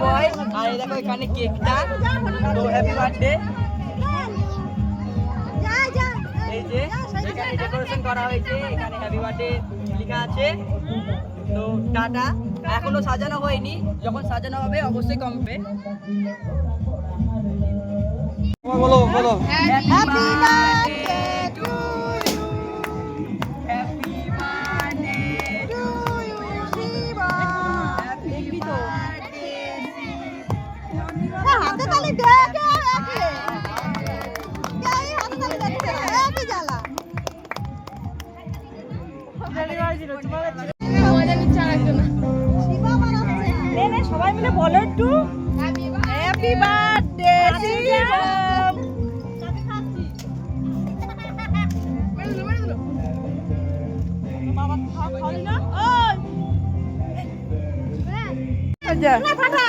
Birthday boy. আর এই দেখো এখানে কেকটা, তো হ্যাপি বার্থডে। এই যে এখানে ডেকোরেশন করা হয়েছে, এখানে হ্যাপি বার্থডে লেখা আছে। তো টাটা, এখনো সাজানো হয়নি, যখন সাজানো হবে অবশ্যই কমবে। বলো বলো। Happy birthday to you, happy birthday to you, happy birthday. হাতে তালি দে কে একে এই হাতে তালি দে একে জ্বালা মজা নিচ্ছে আরেকজন শিবা বানাচ্ছে নে নে সবাই মিলে বলো একটু হ্যাপি বার্থডে শিবম সাথে খাচ্ছি মেরে দিলো বাবা খালি না ওই না ফাটা